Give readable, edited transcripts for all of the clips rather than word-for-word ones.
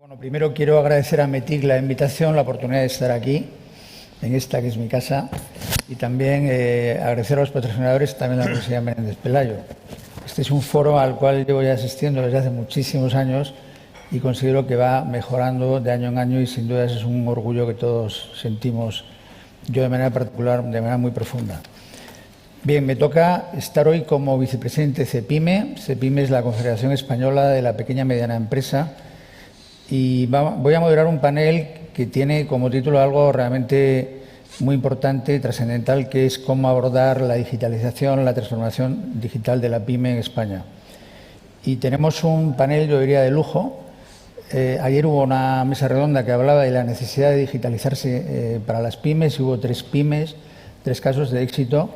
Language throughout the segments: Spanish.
Bueno, primero quiero agradecer a METIC la invitación, la oportunidad de estar aquí, en esta que es mi casa, y también agradecer a los patrocinadores, también a la Universidad Menéndez Pelayo. Este es un foro al cual llevo ya asistiendo desde hace muchísimos años y considero que va mejorando de año en año y sin duda es un orgullo que todos sentimos, yo de manera particular, de manera muy profunda. Bien, me toca estar hoy como vicepresidente de CEPIME. CEPIME es la Confederación Española de la Pequeña y Mediana Empresa. Y voy a moderar un panel que tiene como título algo realmente muy importante, trascendental, que es cómo abordar la digitalización, la transformación digital de la PYME en España. Y tenemos un panel, yo diría, de lujo. Ayer hubo una mesa redonda que hablaba de la necesidad de digitalizarse para las pymes y hubo 3 pymes, 3 casos de éxito.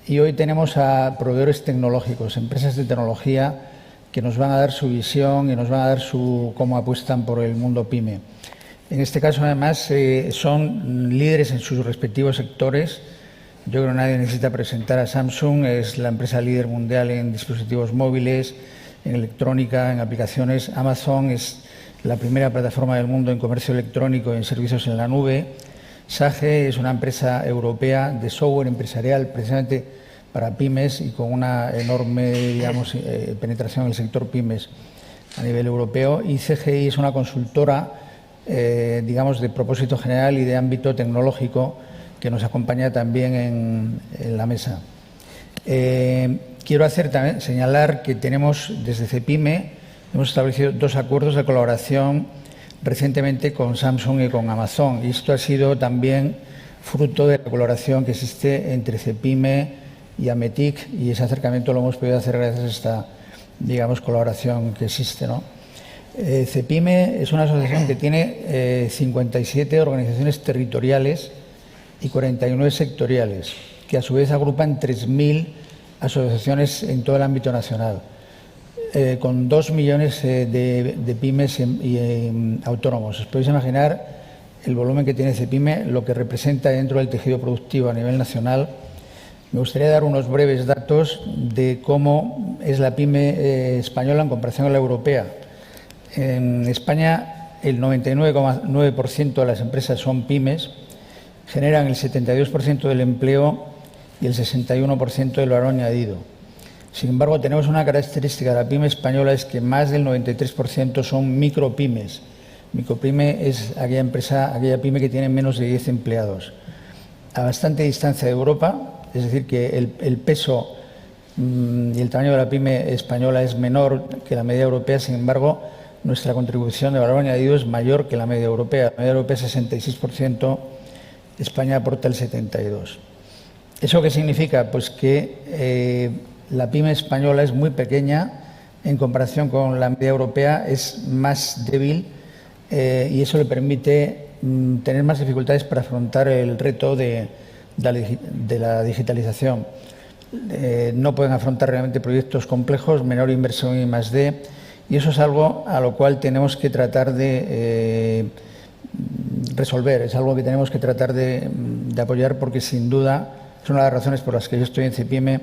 Y hoy tenemos a proveedores tecnológicos, empresas de tecnología que nos van a dar su visión y nos van a dar cómo apuestan por el mundo PYME. En este caso, además, son líderes en sus respectivos sectores. Yo creo que nadie necesita presentar a Samsung, es la empresa líder mundial en dispositivos móviles, en electrónica, en aplicaciones. Amazon es la primera plataforma del mundo en comercio electrónico y en servicios en la nube. Sage es una empresa europea de software empresarial, precisamente para pymes y con una enorme, digamos, penetración en el sector pymes a nivel europeo. Y CGI es una consultora, digamos, de propósito general y de ámbito tecnológico que nos acompaña también en la mesa. Quiero también señalar que tenemos desde CEPIME, hemos establecido 2 acuerdos de colaboración recientemente con Samsung y con Amazon. Y esto ha sido también fruto de la colaboración que existe entre CEPIME y a METIC, y ese acercamiento lo hemos podido hacer gracias a esta, digamos, colaboración que existe, ¿no? CEPIME es una asociación que tiene 57 organizaciones territoriales y 49 sectoriales, que a su vez agrupan 3.000 asociaciones en todo el ámbito nacional, con 2 millones de pymes y autónomos. Os podéis imaginar el volumen que tiene CEPIME, lo que representa dentro del tejido productivo a nivel nacional. Me gustaría dar unos breves datos de cómo es la PYME española en comparación a la europea. En España, el 99,9% de las empresas son pymes, generan el 72% del empleo y el 61% del valor añadido. Sin embargo, tenemos una característica de la PYME española, es que más del 93% son micropymes. Micropyme es aquella pyme que tiene menos de 10 empleados. A bastante distancia de Europa, es decir, que el peso y el tamaño de la PYME española es menor que la media europea. Sin embargo, nuestra contribución de valor añadido es mayor que la media europea. La media europea es 66%, España aporta el 72%. ¿Eso qué significa? Pues que la PYME española es muy pequeña en comparación con la media europea, es más débil y eso le permite tener más dificultades para afrontar el reto de la digitalización. No pueden afrontar realmente proyectos complejos, menor inversión y +D, y eso es algo a lo cual tenemos que tratar de resolver, es algo que tenemos que tratar de apoyar, porque sin duda es una de las razones por las que yo estoy en CEPIME.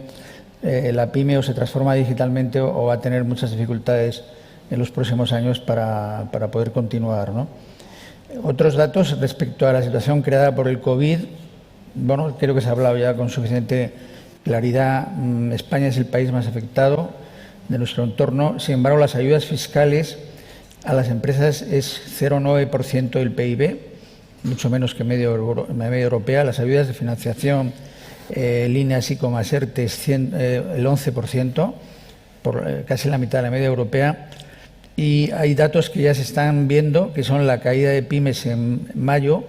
La PYME o se transforma digitalmente o va a tener muchas dificultades en los próximos años para poder continuar, ¿no? Otros datos respecto a la situación creada por el COVID. Bueno, creo que se ha hablado ya con suficiente claridad. España es el país más afectado de nuestro entorno. Sin embargo, las ayudas fiscales a las empresas es 0,9% del PIB, mucho menos que media europea. Las ayudas de financiación, líneas y comas ERTE, el 11%, casi la mitad de la media europea. Y hay datos que ya se están viendo, que son la caída de pymes en mayo,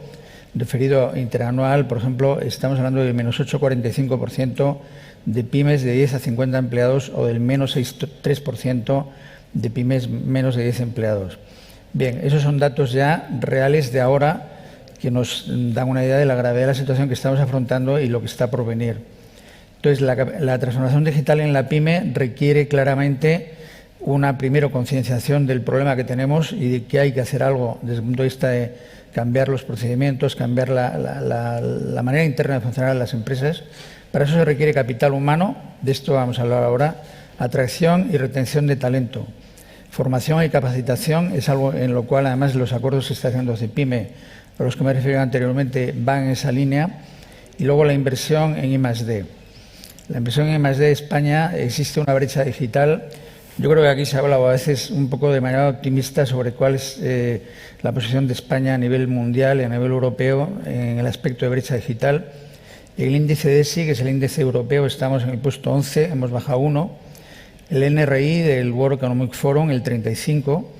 referido interanual. Por ejemplo, estamos hablando del menos 8,45% de pymes de 10 a 50 empleados o del menos 6,3% de pymes menos de 10 empleados. Bien, esos son datos ya reales de ahora que nos dan una idea de la gravedad de la situación que estamos afrontando y lo que está por venir. Entonces, la transformación digital en la PYME requiere claramente una, primero, concienciación del problema que tenemos y de que hay que hacer algo desde el punto de vista de cambiar los procedimientos, cambiar la manera interna de funcionar de las empresas. Para eso se requiere capital humano, de esto vamos a hablar ahora, atracción y retención de talento. Formación y capacitación es algo en lo cual además los acuerdos que está haciendo CEPIME, a los que me refiero anteriormente, van en esa línea. Y luego la inversión en I+D. La inversión en I+D de España, existe una brecha digital. Yo creo que aquí se ha hablado a veces un poco de manera optimista sobre cuál es la posición de España a nivel mundial y a nivel europeo en el aspecto de brecha digital. El índice DESI, que es el índice europeo, estamos en el puesto 11, hemos bajado 1. El NRI del World Economic Forum, el 35.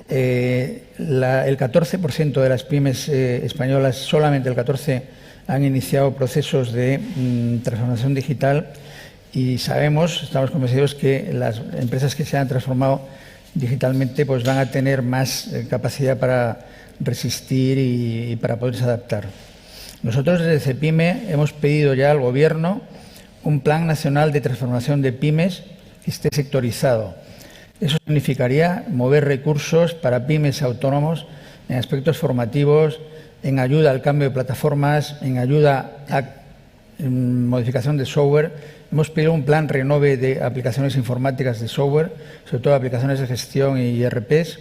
El 14% de las pymes españolas, solamente el 14%, han iniciado procesos de transformación digital y sabemos, estamos convencidos que las empresas que se han transformado digitalmente pues van a tener más capacidad para resistir y para poderse adaptar. Nosotros desde CEPIME hemos pedido ya al Gobierno un plan nacional de transformación de pymes que esté sectorizado. Eso significaría mover recursos para pymes autónomos en aspectos formativos, en ayuda al cambio de plataformas, en ayuda a modificación de software. Hemos pedido un plan renove de aplicaciones informáticas de software, sobre todo aplicaciones de gestión y ERPs,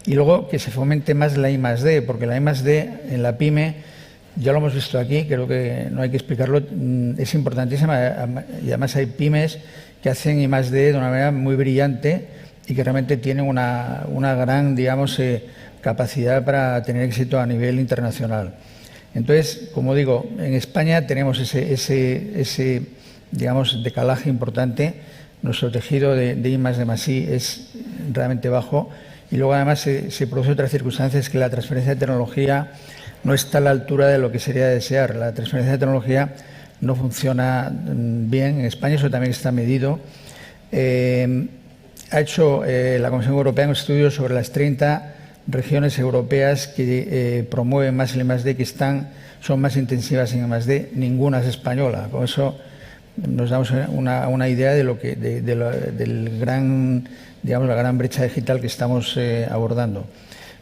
y luego que se fomente más la I+D, porque la I+D en la PYME, ya lo hemos visto aquí, creo que no hay que explicarlo, es importantísima y además hay pymes que hacen I+D de una manera muy brillante y que realmente tienen una gran, digamos, capacidad para tener éxito a nivel internacional. Entonces, como digo, en España tenemos ese digamos, decalaje importante. Nuestro tejido de I+D+I es realmente bajo y luego además se produce otras circunstancias que la transferencia de tecnología no está a la altura de lo que sería desear. La transferencia de tecnología no funciona bien en España, eso también está medido. Ha hecho la Comisión Europea un estudio sobre las 30 regiones europeas que promueven más el I+D, que son más intensivas en I+D, ninguna es española. Con eso nos damos una idea de lo que del gran, digamos, la gran brecha digital que estamos abordando.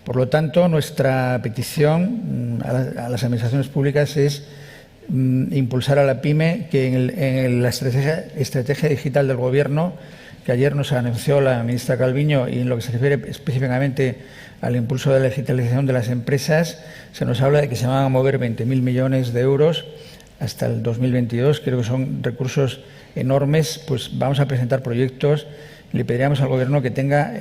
Por lo tanto, nuestra petición a las administraciones públicas es impulsar a la PYME que en la estrategia digital del Gobierno, que ayer nos anunció la ministra Calviño, y en lo que se refiere específicamente al impulso de la digitalización de las empresas, se nos habla de que se van a mover 20.000 millones de euros hasta el 2022. Creo que son recursos enormes. Pues vamos a presentar proyectos. Le pediríamos al Gobierno que tenga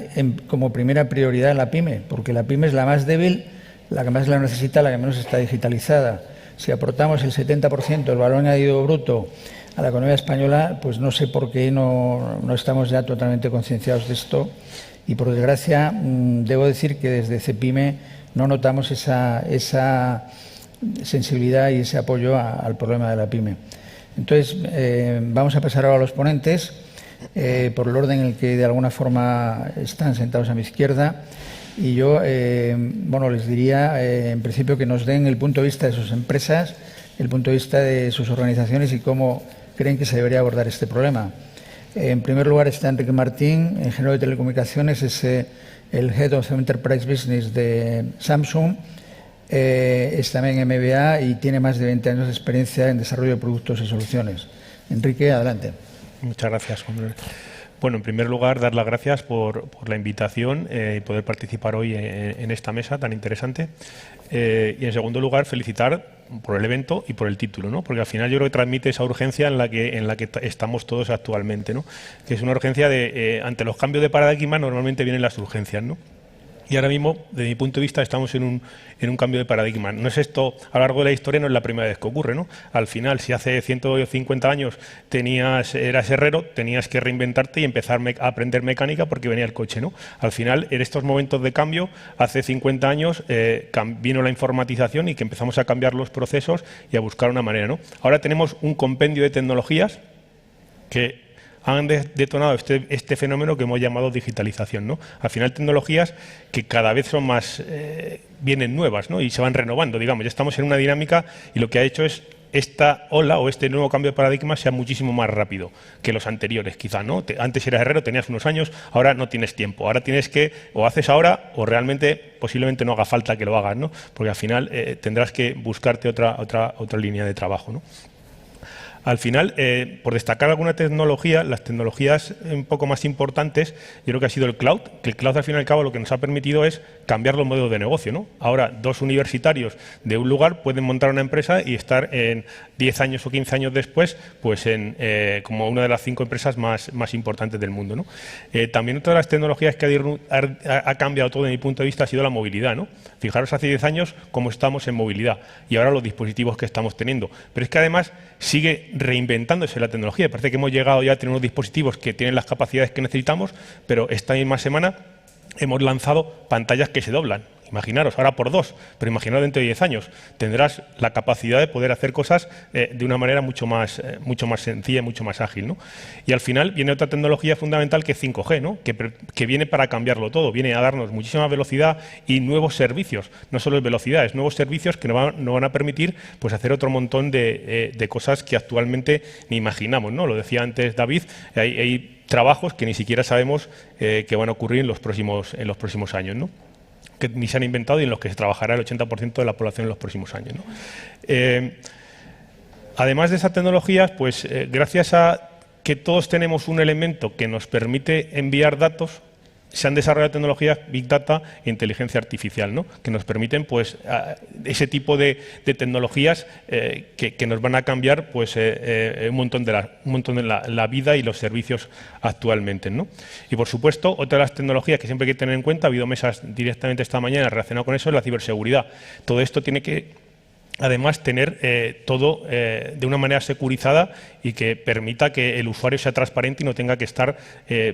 como primera prioridad la PYME, porque la PYME es la más débil, la que más la necesita, la que menos está digitalizada. Si aportamos el 70% del valor añadido bruto a la economía española, pues no sé por qué no estamos ya totalmente concienciados de esto. Y por desgracia, debo decir que desde CEPIME no notamos esa sensibilidad y ese apoyo al problema de la PYME. Entonces, vamos a pasar ahora a los ponentes, por el orden en el que de alguna forma están sentados a mi izquierda. Y yo, bueno, les diría, en principio, que nos den el punto de vista de sus empresas, el punto de vista de sus organizaciones y cómo creen que se debería abordar este problema. En primer lugar está Enrique Martín, ingeniero de telecomunicaciones, es el Head of Enterprise Business de Samsung, es también MBA y tiene más de 20 años de experiencia en desarrollo de productos y soluciones. Enrique, adelante. Muchas gracias, Juan Manuel. Bueno, en primer lugar, dar las gracias por la invitación y poder participar hoy en esta mesa tan interesante. Y en segundo lugar, felicitar por el evento y por el título, ¿no? Porque al final yo creo que transmite esa urgencia en la que estamos todos actualmente, ¿no? Que es una urgencia ante los cambios de paradigma normalmente vienen las urgencias, ¿no? Y ahora mismo, desde mi punto de vista, estamos en un cambio de paradigma. No es esto, a lo largo de la historia, no es la primera vez que ocurre, ¿no? Al final, si hace 150 años eras herrero, tenías que reinventarte y empezar a aprender mecánica porque venía el coche, ¿no? Al final, en estos momentos de cambio, hace 50 años vino la informatización y que empezamos a cambiar los procesos y a buscar una manera, ¿no? Ahora tenemos un compendio de tecnologías que han detonado este fenómeno que hemos llamado digitalización, ¿no? Al final, tecnologías que cada vez son más, vienen nuevas, ¿no? Y se van renovando, digamos. Ya estamos en una dinámica y lo que ha hecho es esta ola o este nuevo cambio de paradigma sea muchísimo más rápido que los anteriores, quizá, ¿no? Antes eras herrero, tenías unos años, ahora no tienes tiempo. Ahora tienes que, o haces ahora, o realmente, posiblemente no haga falta que lo hagas, ¿no? Porque al final tendrás que buscarte otra línea de trabajo, ¿no? Al final, por destacar alguna tecnología, las tecnologías un poco más importantes, yo creo que ha sido el cloud, que el cloud al fin y al cabo lo que nos ha permitido es cambiar los modelos de negocio, ¿no? Ahora, 2 universitarios de un lugar pueden montar una empresa y estar en 10 años o 15 años después, pues como una de las 5 empresas más importantes del mundo, ¿no? También otra de las tecnologías que ha cambiado todo desde mi punto de vista ha sido la movilidad, ¿no? Fijaros hace 10 años cómo estamos en movilidad y ahora los dispositivos que estamos teniendo. Pero es que además sigue reinventándose la tecnología. Parece que hemos llegado ya a tener unos dispositivos que tienen las capacidades que necesitamos, pero esta misma semana hemos lanzado pantallas que se doblan. Imaginaros, ahora por 2, pero imaginaros dentro de 10 años. Tendrás la capacidad de poder hacer cosas de una manera mucho más sencilla y mucho más ágil, ¿no? Y al final viene otra tecnología fundamental que es 5G, ¿no? Que viene para cambiarlo todo, viene a darnos muchísima velocidad y nuevos servicios. No solo es velocidad, es nuevos servicios que nos van a permitir pues, hacer otro montón de cosas que actualmente ni imaginamos, ¿no? Lo decía antes David, hay trabajos que ni siquiera sabemos que van a ocurrir en los próximos años, ¿no? Que ni se han inventado y en los que se trabajará el 80% de la población en los próximos años, ¿no? Además de esas tecnologías, pues gracias a que todos tenemos un elemento que nos permite enviar datos, se han desarrollado tecnologías Big Data e inteligencia artificial, ¿no? Que nos permiten pues, ese tipo de tecnologías que nos van a cambiar pues, un montón de la vida y los servicios actualmente, ¿no? Y por supuesto, otra de las tecnologías que siempre hay que tener en cuenta, ha habido mesas directamente esta mañana relacionadas con eso, es la ciberseguridad. Todo esto tiene que además tener todo de una manera securizada y que permita que el usuario sea transparente y no tenga que estar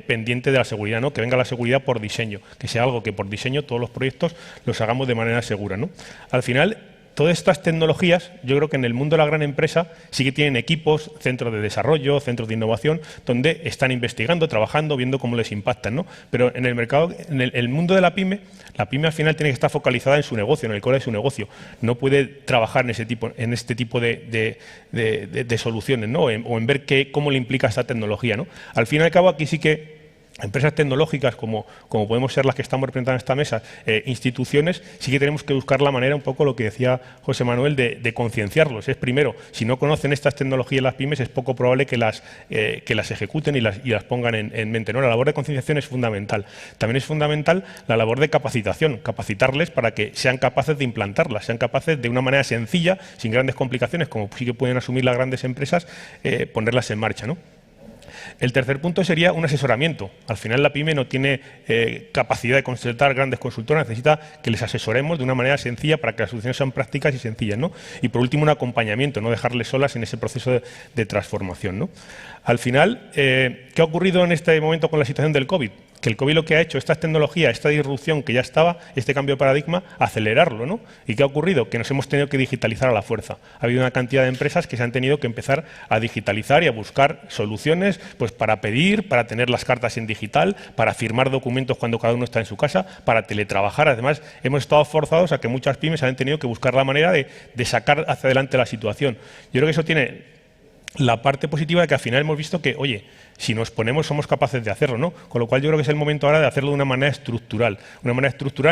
pendiente de la seguridad, ¿no? Que venga la seguridad por diseño, que sea algo que por diseño todos los proyectos los hagamos de manera segura, ¿no? Al final, todas estas tecnologías, yo creo que en el mundo de la gran empresa sí que tienen equipos, centros de desarrollo, centros de innovación, donde están investigando, trabajando, viendo cómo les impactan, ¿no? Pero en el mercado, en el mundo de la pyme al final tiene que estar focalizada en su negocio, en el core de su negocio. No puede trabajar en este tipo de soluciones, ¿no? O en ver cómo le implica esta tecnología, ¿no? Al fin y al cabo, aquí sí que empresas tecnológicas como podemos ser las que estamos representando en esta mesa, instituciones, sí que tenemos que buscar la manera, un poco lo que decía José Manuel, de concienciarlos. Es primero, si no conocen estas tecnologías las pymes, es poco probable que las ejecuten y las pongan en mente, ¿no? La labor de concienciación es fundamental. También es fundamental la labor de capacitación, capacitarles para que sean capaces de implantarlas, sean capaces de una manera sencilla, sin grandes complicaciones, como sí que pueden asumir las grandes empresas, ponerlas en marcha, ¿no? El tercer punto sería un asesoramiento. Al final la pyme no tiene capacidad de consultar grandes consultoras, necesita que les asesoremos de una manera sencilla para que las soluciones sean prácticas y sencillas, ¿no? Y por último un acompañamiento, no dejarles solas en ese proceso de transformación, ¿no? Al final, ¿qué ha ocurrido en este momento con la situación del COVID? Que el COVID lo que ha hecho, estas tecnologías, esta disrupción que ya estaba, este cambio de paradigma, acelerarlo, ¿no? ¿Y qué ha ocurrido? Que nos hemos tenido que digitalizar a la fuerza. Ha habido una cantidad de empresas que se han tenido que empezar a digitalizar y a buscar soluciones pues, para pedir, para tener las cartas en digital, para firmar documentos cuando cada uno está en su casa, para teletrabajar. Además, hemos estado forzados a que muchas pymes han tenido que buscar la manera de sacar hacia adelante la situación. Yo creo que eso tiene la parte positiva de que al final hemos visto que, oye, si nos ponemos somos capaces de hacerlo, ¿no? Con lo cual yo creo que es el momento ahora de hacerlo de una manera estructural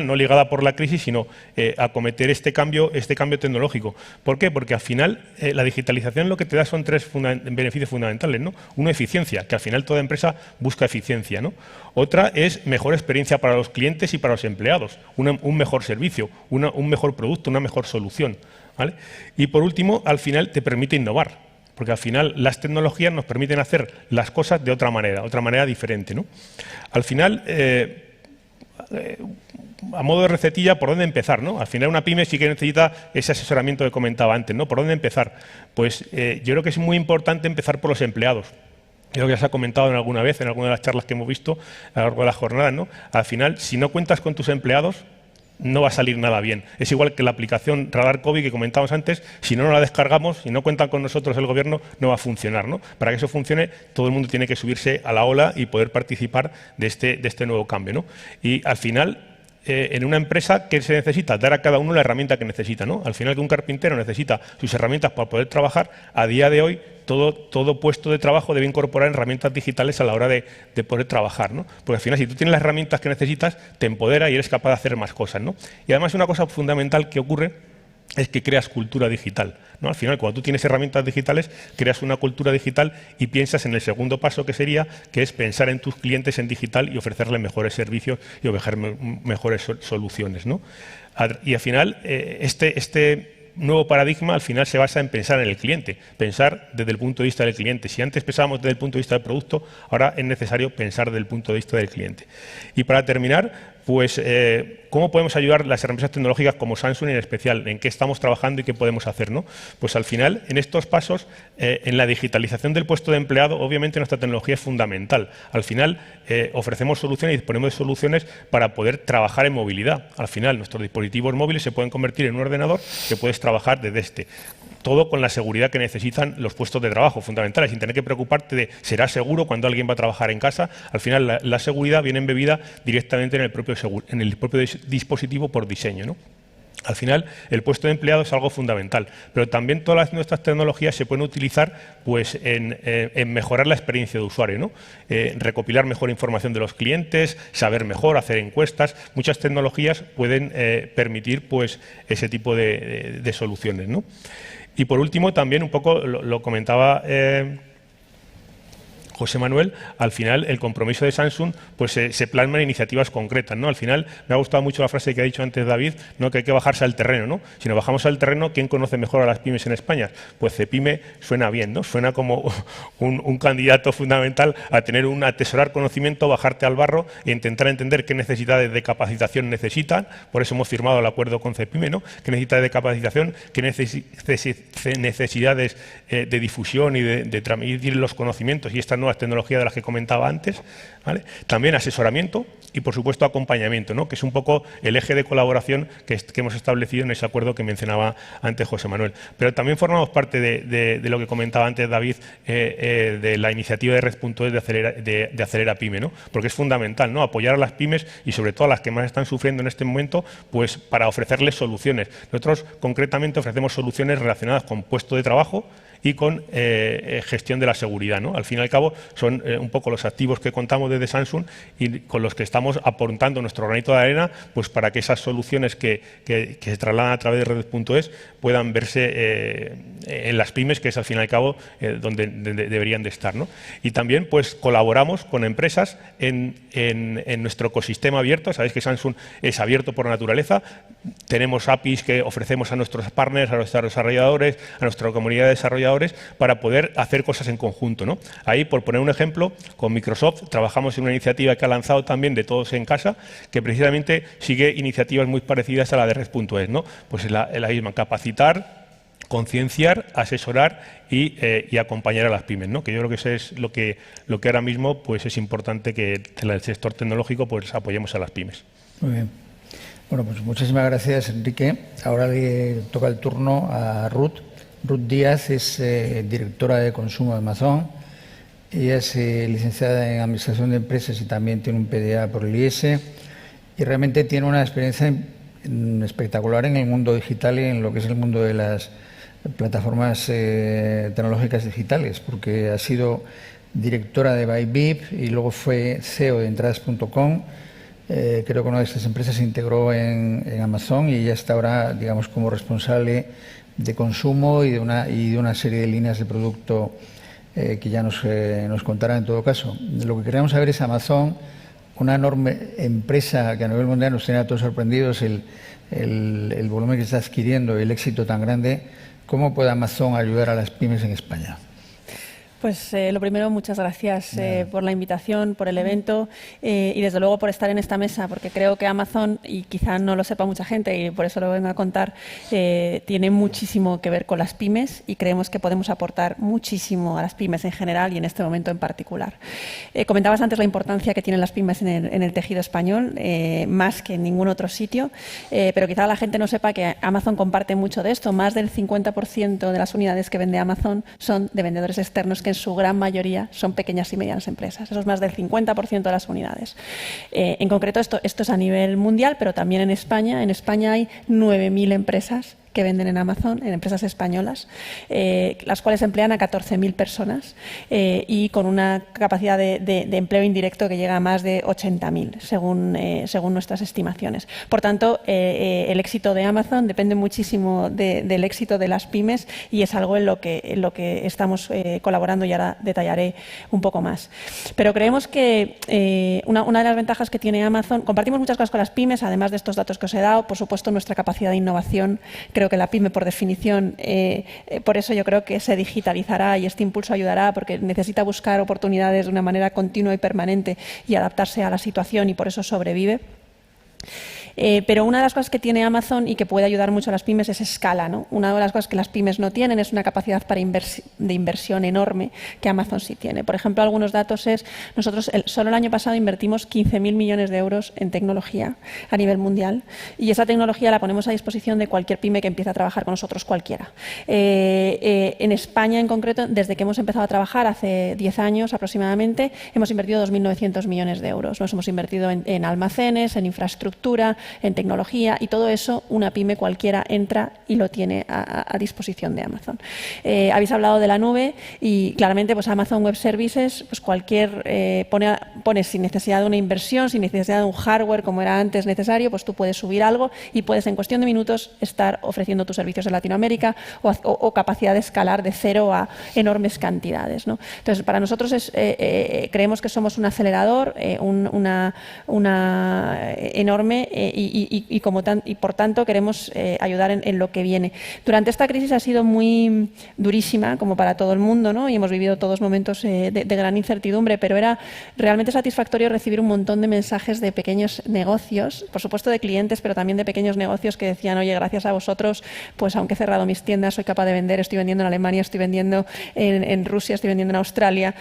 no ligada por la crisis, sino acometer este cambio tecnológico. ¿Por qué? Porque al final la digitalización lo que te da son 3 beneficios fundamentales, ¿no? Uno, eficiencia, que al final toda empresa busca eficiencia, ¿no? Otra es mejor experiencia para los clientes y para los empleados, un mejor servicio, un mejor producto, una mejor solución, ¿vale? Y por último, al final te permite innovar. Porque al final las tecnologías nos permiten hacer las cosas de otra manera diferente, ¿no? Al final, a modo de recetilla, ¿por dónde empezar, no? Al final una pyme sí que necesita ese asesoramiento que comentaba antes, ¿no? ¿Por dónde empezar? Pues yo creo que es muy importante empezar por los empleados. Creo que ya se ha comentado alguna vez, en alguna de las charlas que hemos visto a lo largo de las jornadas, ¿no? Al final, si no cuentas con tus empleados, no va a salir nada bien. Es igual que la aplicación Radar COVID que comentábamos antes, si no la descargamos, si no cuentan con nosotros el gobierno, no va a funcionar, ¿no? Para que eso funcione, todo el mundo tiene que subirse a la ola y poder participar de este nuevo cambio, ¿no? Y al final, en una empresa, ¿qué se necesita? Dar a cada uno la herramienta que necesita, ¿no? Al final, que un carpintero necesita sus herramientas para poder trabajar, a día de hoy todo puesto de trabajo debe incorporar herramientas digitales a la hora de poder trabajar, ¿no? Porque al final, si tú tienes las herramientas que necesitas, te empodera y eres capaz de hacer más cosas, ¿no? Y además una cosa fundamental que ocurre es que creas cultura digital, ¿no? Al final, cuando tú tienes herramientas digitales, creas una cultura digital y piensas en el segundo paso, que es pensar en tus clientes en digital y ofrecerles mejores servicios y ofrecer mejores soluciones, ¿no? Y al final, este nuevo paradigma al final se basa en pensar en el cliente, pensar desde el punto de vista del cliente. Si antes pensábamos desde el punto de vista del producto, ahora es necesario pensar desde el punto de vista del cliente. Y para terminar, pues, ¿cómo podemos ayudar las empresas tecnológicas como Samsung en especial? ¿En qué estamos trabajando y qué podemos hacer, ¿no? Pues al final, en estos pasos, en la digitalización del puesto de empleado, obviamente nuestra tecnología es fundamental. Al final, ofrecemos soluciones y disponemos de soluciones para poder trabajar en movilidad. Al final, nuestros dispositivos móviles se pueden convertir en un ordenador que puedes trabajar desde este. Todo con la seguridad que necesitan los puestos de trabajo, fundamentales, sin tener que preocuparte de será seguro cuando alguien va a trabajar en casa. Al final, la seguridad viene embebida directamente en el propio dispositivo por diseño, ¿no? Al final, el puesto de empleado es algo fundamental, pero también todas nuestras tecnologías se pueden utilizar pues, en mejorar la experiencia de usuario, ¿no? Recopilar mejor información de los clientes, saber mejor, hacer encuestas. Muchas tecnologías pueden permitir pues, ese tipo de soluciones, ¿no? Y por último, también un poco lo comentaba José Manuel, al final el compromiso de Samsung pues se plasma en iniciativas concretas, ¿no? Al final me ha gustado mucho la frase que ha dicho antes David, ¿no? Que hay que bajarse al terreno, ¿no? Si nos bajamos al terreno, ¿quién conoce mejor a las pymes en España? Pues Cepyme suena bien, ¿no? Suena como un candidato fundamental a tener un atesorar conocimiento, bajarte al barro e intentar entender qué necesidades de capacitación necesitan. Por eso hemos firmado el acuerdo con Cepyme, ¿no? ¿Qué necesidades de capacitación? ¿Qué necesidades de difusión y de transmitir los conocimientos y estas nuevas tecnologías de las que comentaba antes, ¿vale? También asesoramiento y, por supuesto, acompañamiento, ¿no? Que es un poco el eje de colaboración que hemos establecido en ese acuerdo que mencionaba antes José Manuel. Pero también formamos parte de lo que comentaba antes David, de la iniciativa de Red.es de Acelera Pyme, ¿no? Porque es fundamental, ¿no? Apoyar a las pymes y, sobre todo, a las que más están sufriendo en este momento, pues para ofrecerles soluciones. Nosotros, concretamente, ofrecemos soluciones relacionadas con puesto de trabajo y con gestión de la seguridad, ¿no? Al fin y al cabo son un poco los activos que contamos desde Samsung y con los que estamos aportando nuestro granito de arena pues para que esas soluciones que se trasladan a través de Redes.es puedan verse en las pymes, que es al fin y al cabo donde deberían de estar, ¿no? Y también pues colaboramos con empresas en nuestro ecosistema abierto. Sabéis que Samsung es abierto por naturaleza. Tenemos APIs que ofrecemos a nuestros partners, a nuestros desarrolladores, a nuestra comunidad de desarrolladores para poder hacer cosas en conjunto, ¿no? Ahí, por poner un ejemplo, con Microsoft trabajamos en una iniciativa que ha lanzado también de Todos en Casa, que precisamente sigue iniciativas muy parecidas a la de Red.es, ¿no? Pues la misma, capacitar, concienciar, asesorar y acompañar a las pymes, ¿no? Que yo creo que eso es lo que ahora mismo pues es importante que en el sector tecnológico pues apoyemos a las pymes. Muy bien. Bueno, pues muchísimas gracias, Enrique. Ahora le toca el turno a Ruth. Ruth Díaz es directora de consumo de Amazon. Ella es licenciada en Administración de Empresas y también tiene un PDA por el IES. Y realmente tiene una experiencia espectacular en el mundo digital y en lo que es el mundo de las plataformas tecnológicas digitales, porque ha sido directora de Bybit y luego fue CEO de Entradas.com. Creo que una de estas empresas se integró en Amazon y ya está ahora, digamos, como responsable de consumo y de una serie de líneas de producto que ya nos contará en todo caso. Lo que queremos saber es Amazon, una enorme empresa que a nivel mundial nos tiene a todos sorprendidos, el volumen que está adquiriendo y el éxito tan grande. ¿Cómo puede Amazon ayudar a las pymes en España? Pues lo primero, muchas gracias por la invitación, por el evento y desde luego por estar en esta mesa, porque creo que Amazon, y quizá no lo sepa mucha gente y por eso lo vengo a contar, tiene muchísimo que ver con las pymes y creemos que podemos aportar muchísimo a las pymes en general y en este momento en particular. Comentabas antes la importancia que tienen las pymes en el tejido español, más que en ningún otro sitio, pero quizá la gente no sepa que Amazon comparte mucho de esto. Más del 50% de las unidades que vende Amazon son de vendedores externos que en su gran mayoría son pequeñas y medianas empresas. Eso es más del 50% de las unidades. En concreto, esto es a nivel mundial, pero también en España. En España hay 9.000 empresas que venden en Amazon, en empresas españolas, las cuales emplean a 14.000 personas y con una capacidad de empleo indirecto que llega a más de 80.000, según nuestras estimaciones. Por tanto, el éxito de Amazon depende muchísimo del éxito de las pymes y es algo en lo que estamos colaborando y ahora detallaré un poco más. Pero creemos que una de las ventajas que tiene Amazon, compartimos muchas cosas con las pymes, además de estos datos que os he dado, por supuesto nuestra capacidad de innovación. Creo que la pyme, por definición, por eso yo creo que se digitalizará y este impulso ayudará, porque necesita buscar oportunidades de una manera continua y permanente y adaptarse a la situación y por eso sobrevive. Pero una de las cosas que tiene Amazon y que puede ayudar mucho a las pymes es escala, ¿no? Una de las cosas que las pymes no tienen es una capacidad de inversión enorme que Amazon sí tiene. Por ejemplo, algunos datos es, nosotros solo el año pasado invertimos 15.000 millones de euros en tecnología a nivel mundial y esa tecnología la ponemos a disposición de cualquier pyme que empiece a trabajar con nosotros, cualquiera. En España, en concreto, desde que hemos empezado a trabajar hace 10 años aproximadamente, hemos invertido 2.900 millones de euros. Nos hemos invertido en almacenes, en infraestructura, en tecnología y todo eso una pyme cualquiera entra y lo tiene a disposición de Amazon. Habéis hablado de la nube y claramente pues Amazon Web Services pues pone sin necesidad de una inversión, sin necesidad de un hardware como era antes necesario, pues tú puedes subir algo y puedes en cuestión de minutos estar ofreciendo tus servicios en Latinoamérica o capacidad de escalar de cero a enormes cantidades, ¿no? Entonces para nosotros creemos que somos un acelerador, una enorme y por tanto queremos ayudar en lo que viene. Durante esta crisis ha sido muy durísima, como para todo el mundo, ¿no? Y hemos vivido todos momentos de gran incertidumbre, pero era realmente satisfactorio recibir un montón de mensajes de pequeños negocios, por supuesto de clientes, pero también de pequeños negocios que decían, oye, gracias a vosotros, pues aunque he cerrado mis tiendas, soy capaz de vender, estoy vendiendo en Alemania, estoy vendiendo en Rusia, estoy vendiendo en Australia.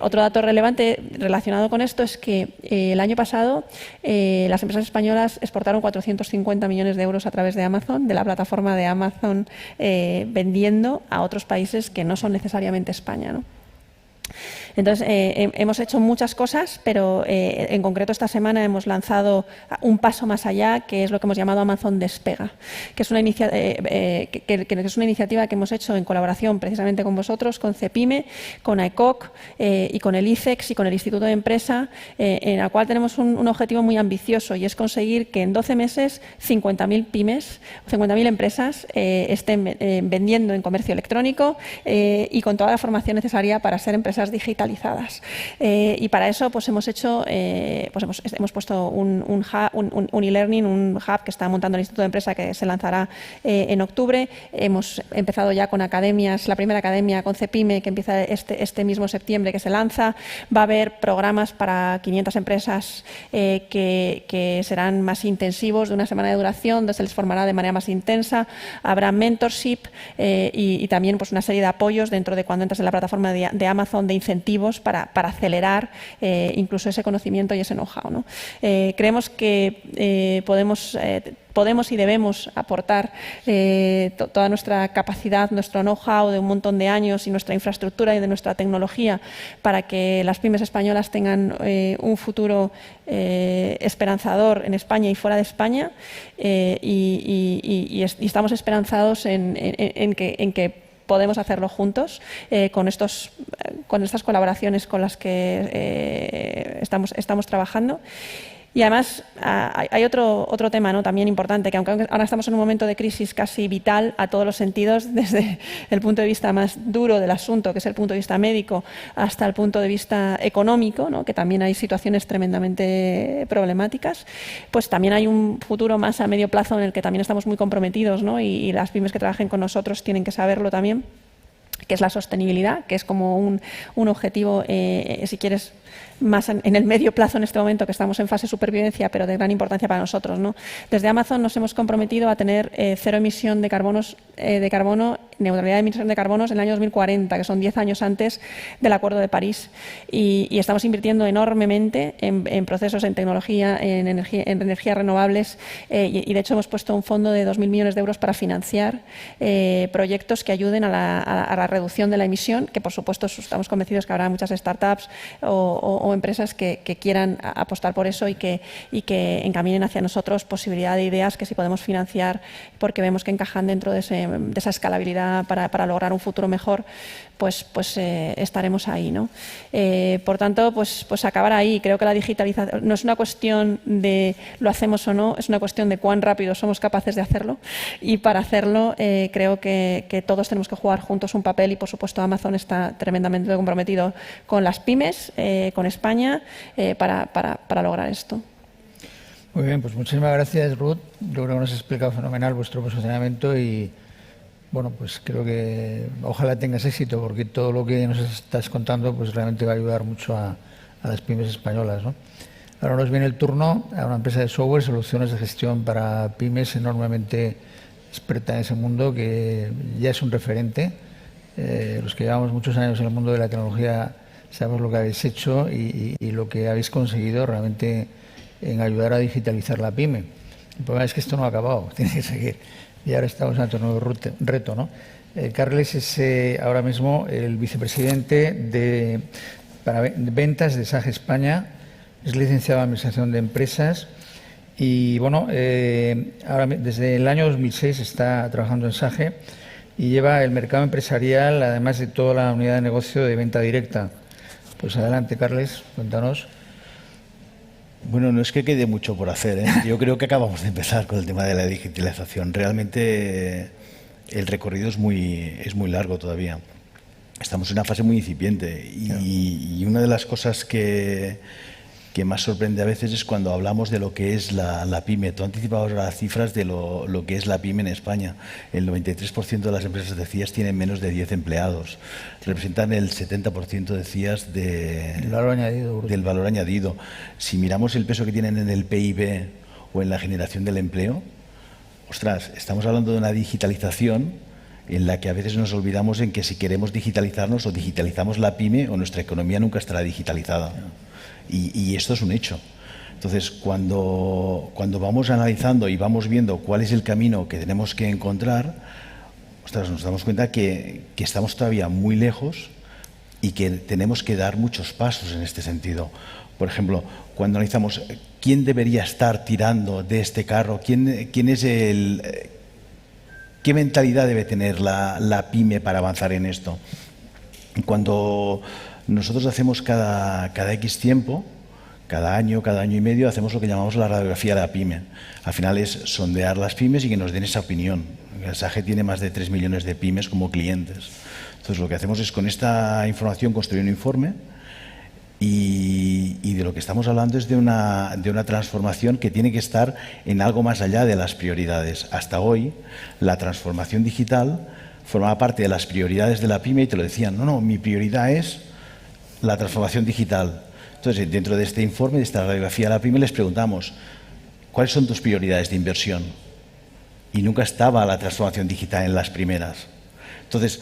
Otro dato relevante relacionado con esto es que el año pasado las empresas españolas exportaron 450 millones de euros a través de Amazon, de la plataforma de Amazon, vendiendo a otros países que no son necesariamente España, ¿no? Entonces, hemos hecho muchas cosas, pero en concreto esta semana hemos lanzado un paso más allá, que es lo que hemos llamado Amazon Despega, que es una iniciativa que hemos hecho en colaboración precisamente con vosotros, con CEPIME, con AECOC y con el ICEX y con el Instituto de Empresa, en la cual tenemos un objetivo muy ambicioso y es conseguir que en 12 meses 50.000 pymes, 50.000 empresas estén vendiendo en comercio electrónico y con toda la formación necesaria para ser empresas digitalizadas. Y para eso pues hemos puesto un e-learning, un hub que está montando el Instituto de Empresa que se lanzará en octubre. Hemos empezado ya con academias, la primera academia con CEPIME que empieza este mismo septiembre que se lanza. Va a haber programas para 500 empresas que serán más intensivos, de una semana de duración, donde se les formará de manera más intensa. Habrá mentorship y también pues una serie de apoyos dentro de cuando entras en la plataforma de Amazon, de incentivos para acelerar incluso ese conocimiento y ese know-how, ¿no? Creemos que podemos y debemos aportar toda nuestra capacidad, nuestro know-how de un montón de años y nuestra infraestructura y de nuestra tecnología para que las pymes españolas tengan un futuro esperanzador en España y fuera de España y estamos esperanzados en que podemos hacerlo juntos con estas colaboraciones con las que estamos trabajando. Y además hay otro tema, ¿no?, también importante, que aunque ahora estamos en un momento de crisis casi vital a todos los sentidos, desde el punto de vista más duro del asunto, que es el punto de vista médico, hasta el punto de vista económico, ¿no?, que también hay situaciones tremendamente problemáticas, pues también hay un futuro más a medio plazo en el que también estamos muy comprometidos, ¿no?, y las pymes que trabajen con nosotros tienen que saberlo también, que es la sostenibilidad, que es como un objetivo, si quieres, más en el medio plazo en este momento, que estamos en fase de supervivencia, pero de gran importancia para nosotros, ¿no? Desde Amazon nos hemos comprometido a tener cero emisión de carbono neutralidad de emisión de carbonos en el año 2040, que son 10 años antes del Acuerdo de París. Y estamos invirtiendo enormemente en procesos, en tecnología, en energías renovables y de hecho hemos puesto un fondo de 2.000 millones de euros para financiar proyectos que ayuden a la reducción de la emisión, que por supuesto estamos convencidos que habrá muchas startups o empresas que quieran apostar por eso y que encaminen hacia nosotros posibilidad de ideas que si podemos financiar porque vemos que encajan dentro de esa escalabilidad para lograr un futuro mejor, pues estaremos ahí, ¿no? Por tanto, pues acabar ahí. Creo que la digitalización no es una cuestión de lo hacemos o no, es una cuestión de cuán rápido somos capaces de hacerlo, y para hacerlo creo que todos tenemos que jugar juntos un papel, y por supuesto Amazon está tremendamente comprometido con las pymes, con España, para lograr esto. Muy bien, pues muchísimas gracias, Ruth. Yo creo que nos ha explicado fenomenal vuestro posicionamiento y bueno, pues creo que ojalá tengas éxito, porque todo lo que nos estás contando pues realmente va a ayudar mucho a las pymes españolas, ¿no? Ahora nos viene el turno a una empresa de software, soluciones de gestión para pymes, enormemente experta en ese mundo, que ya es un referente. Los que llevamos muchos años en el mundo de la tecnología sabemos lo que habéis hecho y lo que habéis conseguido realmente en ayudar a digitalizar la pyme. El problema es que esto no ha acabado, tiene que seguir. Y ahora estamos ante un nuevo reto, ¿no? Carles es ahora mismo el vicepresidente para ventas de SAG España, es licenciado en Administración de Empresas y, bueno, ahora desde el año 2006 está trabajando en SAG y lleva el mercado empresarial, además de toda la unidad de negocio de venta directa. Pues adelante, Carles, cuéntanos. Bueno, no es que quede mucho por hacer, ¿eh? Yo creo que acabamos de empezar con el tema de la digitalización. Realmente el recorrido es muy largo todavía. Estamos en una fase muy incipiente y una de las cosas que más sorprende a veces es cuando hablamos de lo que es la pyme. Tú anticipabas las cifras de lo que es la pyme en España. El 93% de las empresas de CIAS tienen menos de 10 empleados. Representan el 70% de CIAS del valor añadido. Si miramos el peso que tienen en el PIB o en la generación del empleo, ostras, estamos hablando de una digitalización en la que a veces nos olvidamos en que si queremos digitalizarnos o digitalizamos la pyme o nuestra economía nunca estará digitalizada. Y esto es un hecho. Entonces, cuando vamos analizando y vamos viendo cuál es el camino que tenemos que encontrar, ostras, nos damos cuenta que estamos todavía muy lejos y que tenemos que dar muchos pasos en este sentido. Por ejemplo, cuando analizamos quién debería estar tirando de este carro, quién es qué mentalidad debe tener la pyme para avanzar en esto. Cuando nosotros hacemos cada X tiempo, cada año y medio, hacemos lo que llamamos la radiografía de la pyme. Al final es sondear las pymes y que nos den esa opinión. El SAG tiene más de 3 millones de pymes como clientes. Entonces lo que hacemos es con esta información construir un informe y de lo que estamos hablando es de una transformación que tiene que estar en algo más allá de las prioridades. Hasta hoy la transformación digital formaba parte de las prioridades de la pyme y te lo decían, no, mi prioridad es la transformación digital. Entonces, dentro de este informe, de esta radiografía de la pyme, les preguntamos, ¿cuáles son tus prioridades de inversión? Y nunca estaba la transformación digital en las primeras. Entonces,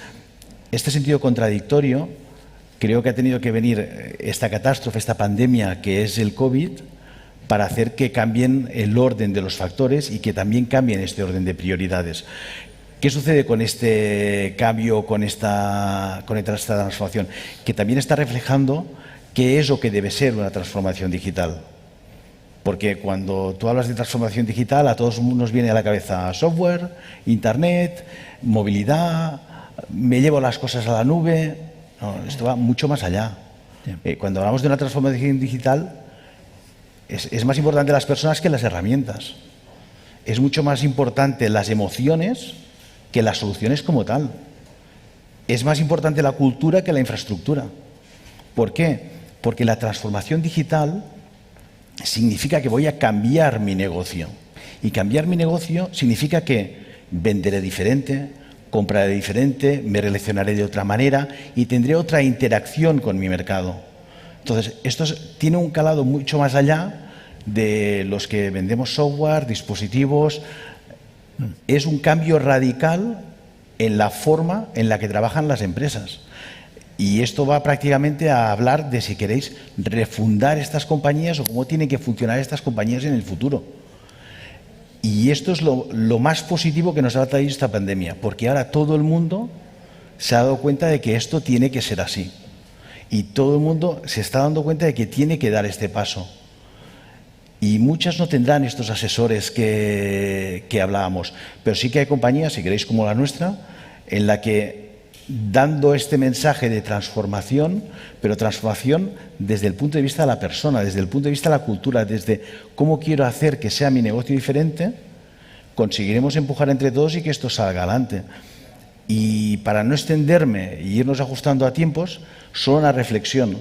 este sentido contradictorio, creo que ha tenido que venir esta catástrofe, esta pandemia que es el COVID, para hacer que cambien el orden de los factores y que también cambien este orden de prioridades. ¿Qué sucede con este cambio, con esta transformación? Que también está reflejando qué es lo que debe ser una transformación digital. Porque cuando tú hablas de transformación digital, a todos nos viene a la cabeza software, internet, movilidad, me llevo las cosas a la nube. No, esto va mucho más allá. Cuando hablamos de una transformación digital, es más importante las personas que las herramientas. Es mucho más importante las emociones que las soluciones como tal. Es más importante la cultura que la infraestructura. ¿Por qué? Porque la transformación digital significa que voy a cambiar mi negocio. Y cambiar mi negocio significa que venderé diferente, compraré diferente, me relacionaré de otra manera y tendré otra interacción con mi mercado. Entonces, esto tiene un calado mucho más allá de los que vendemos software, dispositivos. Es un cambio radical en la forma en la que trabajan las empresas. Y esto va prácticamente a hablar de si queréis refundar estas compañías o cómo tienen que funcionar estas compañías en el futuro. Y esto es lo más positivo que nos ha traído esta pandemia, porque ahora todo el mundo se ha dado cuenta de que esto tiene que ser así. Y todo el mundo se está dando cuenta de que tiene que dar este paso. Y muchas no tendrán estos asesores que hablábamos, pero sí que hay compañías, si queréis como la nuestra, en la que dando este mensaje de transformación, pero transformación desde el punto de vista de la persona, desde el punto de vista de la cultura, desde cómo quiero hacer que sea mi negocio diferente, conseguiremos empujar entre todos y que esto salga adelante. Y para no extenderme y irnos ajustando a tiempos, solo una reflexión.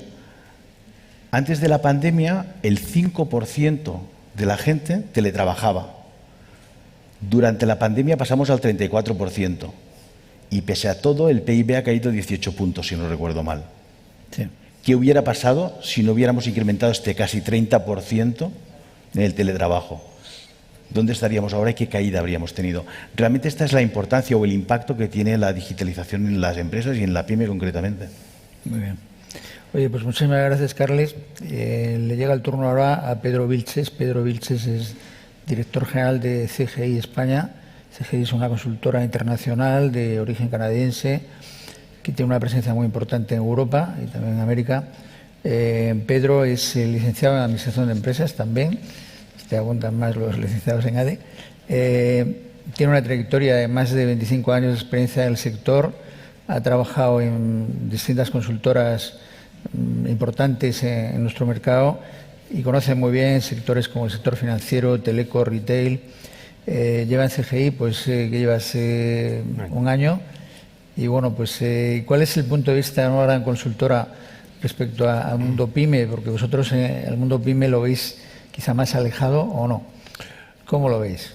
Antes de la pandemia, el 5% de la gente teletrabajaba. Durante la pandemia pasamos al 34%. Y pese a todo, el PIB ha caído 18 puntos, si no recuerdo mal. Sí. ¿Qué hubiera pasado si no hubiéramos incrementado este casi 30% en el teletrabajo? ¿Dónde estaríamos ahora y qué caída habríamos tenido? Realmente esta es la importancia o el impacto que tiene la digitalización en las empresas y en la PYME concretamente. Muy bien. Oye, pues muchísimas gracias, Carles. Le llega el turno ahora a Pedro Vilches. Pedro Vilches es director general de CGI España. CGI es una consultora internacional de origen canadiense que tiene una presencia muy importante en Europa y también en América. Pedro es licenciado en Administración de Empresas también. Te apuntan más los licenciados en ADE. Tiene una trayectoria de más de 25 años de experiencia en el sector. Ha trabajado en distintas consultoras importantes en nuestro mercado y conoce muy bien sectores como el sector financiero, teleco, retail. Lleva en CGI, pues que llevas un año. Y bueno, pues ¿cuál es el punto de vista de una gran consultora respecto al mundo PYME? Porque vosotros el mundo PYME lo veis quizá más alejado o no. ¿Cómo lo veis?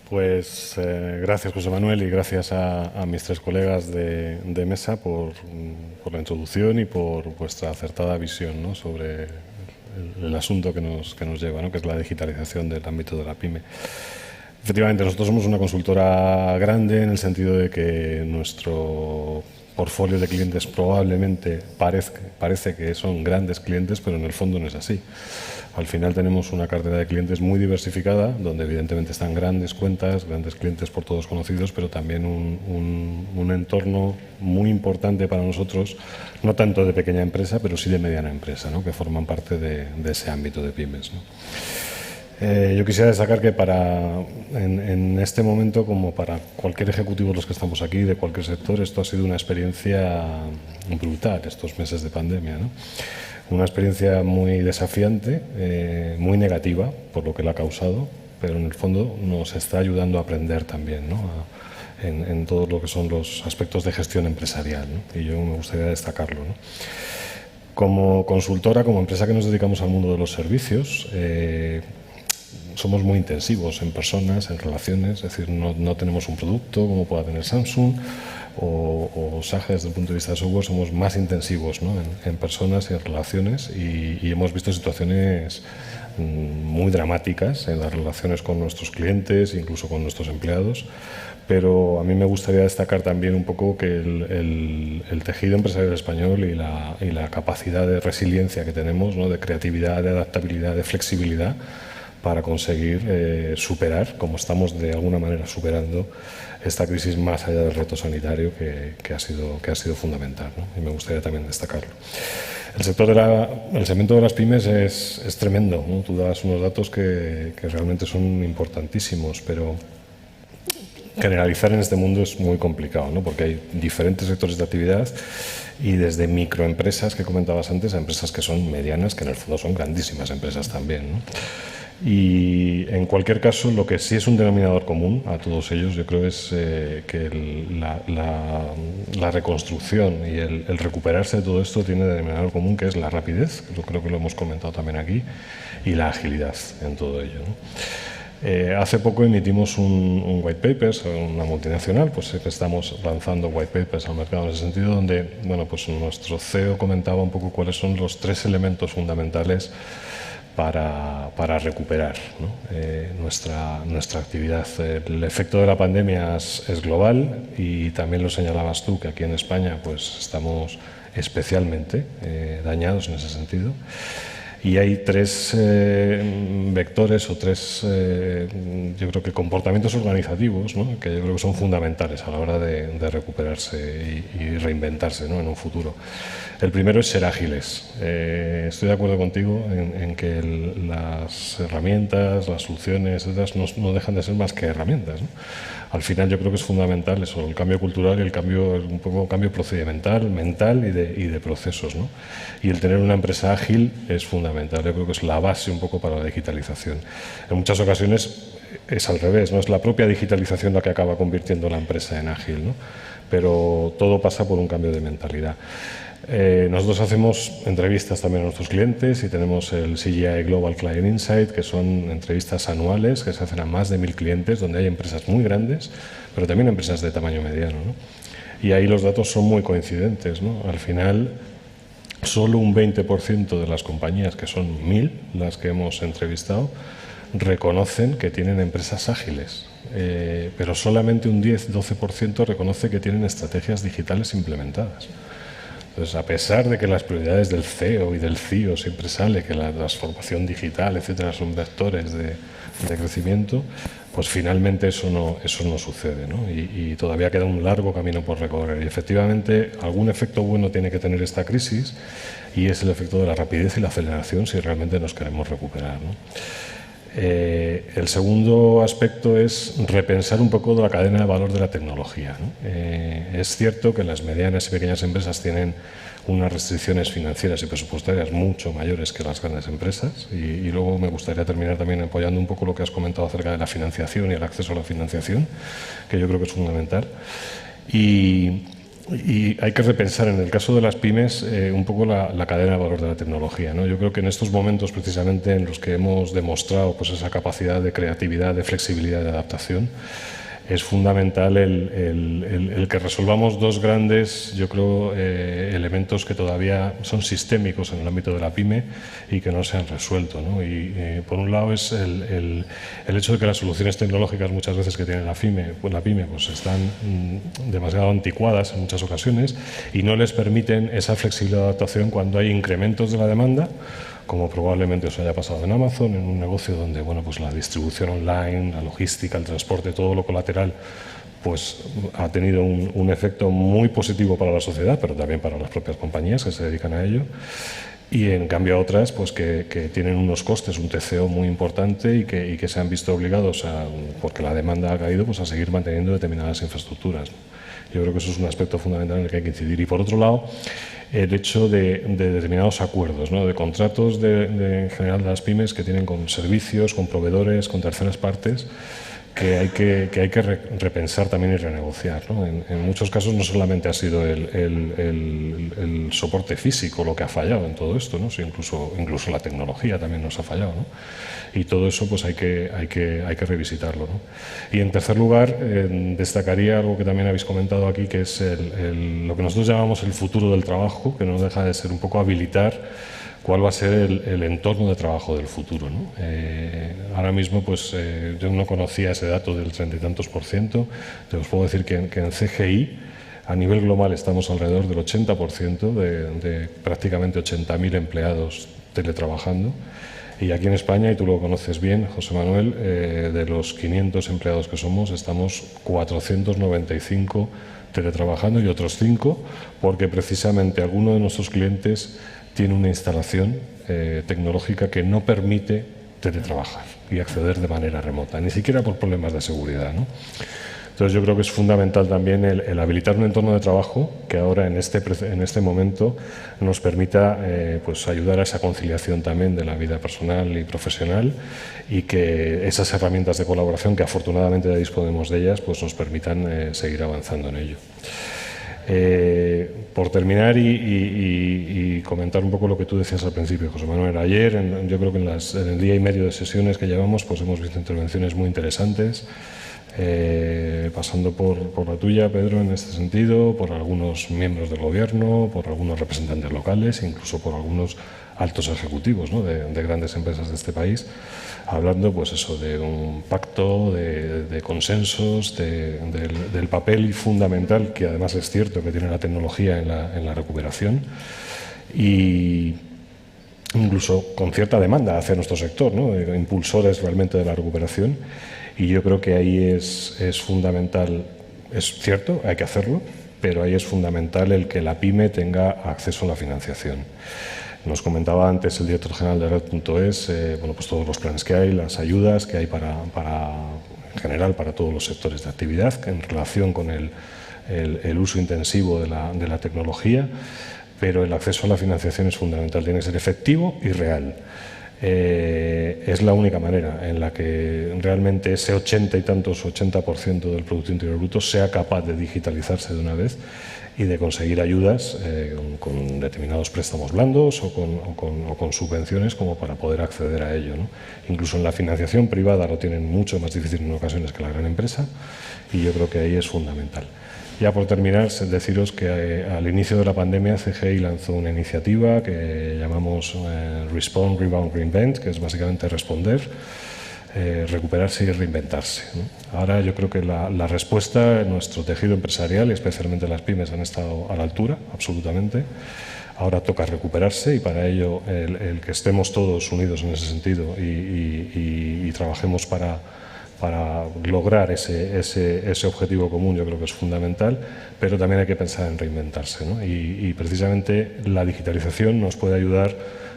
Pues gracias, José Manuel, y gracias a mis tres colegas de mesa por la introducción y por vuestra acertada visión, ¿no?, sobre el asunto que nos lleva, ¿no?, que es la digitalización del ámbito de la PYME. Efectivamente, nosotros somos una consultora grande en el sentido de que nuestro portfolio de clientes probablemente parece que son grandes clientes, pero en el fondo no es así. Al final tenemos una cartera de clientes muy diversificada, donde evidentemente están grandes cuentas, grandes clientes por todos conocidos, pero también un entorno muy importante para nosotros, no tanto de pequeña empresa, pero sí de mediana empresa, ¿no?, que forman parte de ese ámbito de pymes, ¿no? Yo quisiera destacar que en este momento, como para cualquier ejecutivo de los que estamos aquí, de cualquier sector, esto ha sido una experiencia brutal, estos meses de pandemia, ¿no? Una experiencia muy desafiante, muy negativa por lo que la ha causado, pero en el fondo nos está ayudando a aprender también, ¿no?, en todo lo que son los aspectos de gestión empresarial, ¿no? Y yo me gustaría destacarlo, ¿no? Como consultora, como empresa que nos dedicamos al mundo de los servicios, somos muy intensivos en personas, en relaciones, es decir, no tenemos un producto como pueda tener Samsung o Sage desde el punto de vista de software, somos más intensivos, ¿no?, en personas y en relaciones y hemos visto situaciones muy dramáticas en las relaciones con nuestros clientes, incluso con nuestros empleados, pero a mí me gustaría destacar también un poco que el tejido empresarial español y la capacidad de resiliencia que tenemos, ¿no?, de creatividad, de adaptabilidad, de flexibilidad, para conseguir superar, como estamos de alguna manera superando, esta crisis más allá del reto sanitario que ha sido fundamental, ¿no? Y me gustaría también destacarlo. El segmento de las pymes es tremendo, ¿no? Tú das unos datos que realmente son importantísimos, pero generalizar en este mundo es muy complicado, ¿no?, porque hay diferentes sectores de actividad y desde microempresas que comentabas antes a empresas que son medianas, que en el fondo son grandísimas empresas también, ¿no? Y en cualquier caso, lo que sí es un denominador común a todos ellos, yo creo, es que la reconstrucción y el recuperarse de todo esto tiene denominador común, que es la rapidez, que yo creo que lo hemos comentado también aquí, y la agilidad en todo ello, ¿no? Hace poco emitimos un white papers, una multinacional, pues estamos lanzando white papers al mercado en ese sentido, donde, bueno, pues nuestro CEO comentaba un poco cuáles son los 3 elementos fundamentales para recuperar, ¿no? nuestra actividad. El efecto de la pandemia es global y también lo señalabas tú, que aquí en España pues estamos especialmente dañados en ese sentido. Y hay tres vectores o tres, yo creo que comportamientos organizativos, ¿no? Que yo creo que son fundamentales a la hora de recuperarse y reinventarse, ¿no? En un futuro. El primero es ser ágiles. Estoy de acuerdo contigo en que las herramientas, las soluciones, etcétera, no dejan de ser más que herramientas, ¿no? Al final yo creo que es fundamental eso, el cambio cultural y un poco cambio procedimental, mental y de procesos, ¿no? Y el tener una empresa ágil es fundamental. Yo creo que es la base un poco para la digitalización. En muchas ocasiones es al revés, ¿no? Es la propia digitalización la que acaba convirtiendo la empresa en ágil, ¿no? Pero todo pasa por un cambio de mentalidad. Nosotros hacemos entrevistas también a nuestros clientes y tenemos el CGI Global Client Insight, que son entrevistas anuales que se hacen a más de 1000 clientes, donde hay empresas muy grandes, pero también empresas de tamaño mediano, ¿no? Y ahí los datos son muy coincidentes, ¿no? Al final, solo un 20% de las compañías, que son 1000 las que hemos entrevistado, reconocen que tienen empresas ágiles, pero solamente un 10-12% reconoce que tienen estrategias digitales implementadas. Entonces, a pesar de que las prioridades del CEO y del CIO siempre sale, que la transformación digital, etcétera, son vectores de crecimiento, pues finalmente eso no sucede, ¿no? Y todavía queda un largo camino por recorrer. Y efectivamente, algún efecto bueno tiene que tener esta crisis, y es el efecto de la rapidez y la aceleración si realmente nos queremos recuperar, ¿no? El segundo aspecto es repensar un poco la cadena de valor de la tecnología, ¿no? Es cierto que las medianas y pequeñas empresas tienen unas restricciones financieras y presupuestarias mucho mayores que las grandes empresas, y luego me gustaría terminar también apoyando un poco lo que has comentado acerca de la financiación y el acceso a la financiación, que yo creo que es fundamental. Y hay que repensar, en el caso de las pymes, un poco la cadena de valor de la tecnología, ¿no? Yo creo que en estos momentos, precisamente, en los que hemos demostrado pues, esa capacidad de creatividad, de flexibilidad, de adaptación, es fundamental el que resolvamos dos grandes, yo creo, elementos que todavía son sistémicos en el ámbito de la pyme y que no se han resuelto, ¿no? Y por un lado es el hecho de que las soluciones tecnológicas muchas veces que tiene la pyme pues están demasiado anticuadas en muchas ocasiones y no les permiten esa flexibilidad de adaptación cuando hay incrementos de la demanda, como probablemente os haya pasado en Amazon, en un negocio donde bueno, pues la distribución online, la logística, el transporte, todo lo colateral, pues ha tenido un efecto muy positivo para la sociedad, pero también para las propias compañías que se dedican a ello. Y en cambio otras pues que tienen unos costes, un TCO muy importante y que se han visto obligados, porque la demanda ha caído, pues a seguir manteniendo determinadas infraestructuras. Yo creo que eso es un aspecto fundamental en el que hay que incidir. Y por otro lado, el hecho de determinados acuerdos, ¿no? De contratos en general de las pymes que tienen con servicios, con proveedores, con terceras partes, que hay que repensar también y renegociar, ¿no? En muchos casos no solamente ha sido el soporte físico lo que ha fallado en todo esto, ¿no? Sí, incluso la tecnología también nos ha fallado, ¿no? Y todo eso pues hay que revisitarlo, ¿no? Y en tercer lugar, destacaría algo que también habéis comentado aquí, que es lo que nosotros llamamos el futuro del trabajo, que no deja de ser un poco habilitar cuál va a ser el entorno de trabajo del futuro, ¿no? Ahora mismo pues yo no conocía ese dato del 30 y tantos %, te os puedo decir que en CGI a nivel global estamos alrededor del 80% de prácticamente 80.000 empleados teletrabajando, y aquí en España, y tú lo conoces bien, José Manuel, de los 500 empleados que somos, estamos 495 teletrabajando y otros 5 porque precisamente alguno de nuestros clientes tiene una instalación tecnológica que no permite teletrabajar y acceder de manera remota, ni siquiera por problemas de seguridad, ¿no? Entonces yo creo que es fundamental también el habilitar un entorno de trabajo que ahora en este momento nos permita pues ayudar a esa conciliación también de la vida personal y profesional, y que esas herramientas de colaboración, que afortunadamente ya disponemos de ellas, pues nos permitan seguir avanzando en ello. Por terminar y comentar un poco lo que tú decías al principio, José Manuel, ayer yo creo que en el día y medio de sesiones que llevamos pues hemos visto intervenciones muy interesantes. pasando por la tuya, Pedro, en este sentido, por algunos miembros del Gobierno, por algunos representantes locales, incluso por algunos altos ejecutivos, ¿no?, de grandes empresas de este país, hablando pues eso, de un pacto, de consensos, del papel fundamental, que además es cierto que tiene la tecnología en la recuperación, y incluso con cierta demanda hacia nuestro sector, ¿no?, impulsores realmente de la recuperación. Y yo creo que ahí es fundamental, es cierto, hay que hacerlo, pero ahí es fundamental el que la PYME tenga acceso a la financiación. Nos comentaba antes el director general de Red.es, bueno, pues todos los planes que hay, las ayudas que hay en general para todos los sectores de actividad en relación con el uso intensivo de la tecnología, pero el acceso a la financiación es fundamental, tiene que ser efectivo y real. Es la única manera en la que realmente ese 80% del Producto Interior Bruto sea capaz de digitalizarse de una vez y de conseguir ayudas con determinados préstamos blandos o con subvenciones como para poder acceder a ello, ¿no? Incluso en la financiación privada lo tienen mucho más difícil en ocasiones que la gran empresa, y yo creo que ahí es fundamental. Ya por terminar, deciros que al inicio de la pandemia CGI lanzó una iniciativa que llamamos Respond, Rebound, Reinvent, que es básicamente responder, recuperarse y reinventarse, ¿no? Ahora yo creo que la respuesta en nuestro tejido empresarial, y especialmente las pymes, han estado a la altura, absolutamente. Ahora toca recuperarse, y para ello el que estemos todos unidos en ese sentido y trabajemos para lograr ese objetivo común, yo creo que es fundamental, pero también hay que pensar en reinventarse, ¿no? Y precisamente la digitalización nos puede ayudar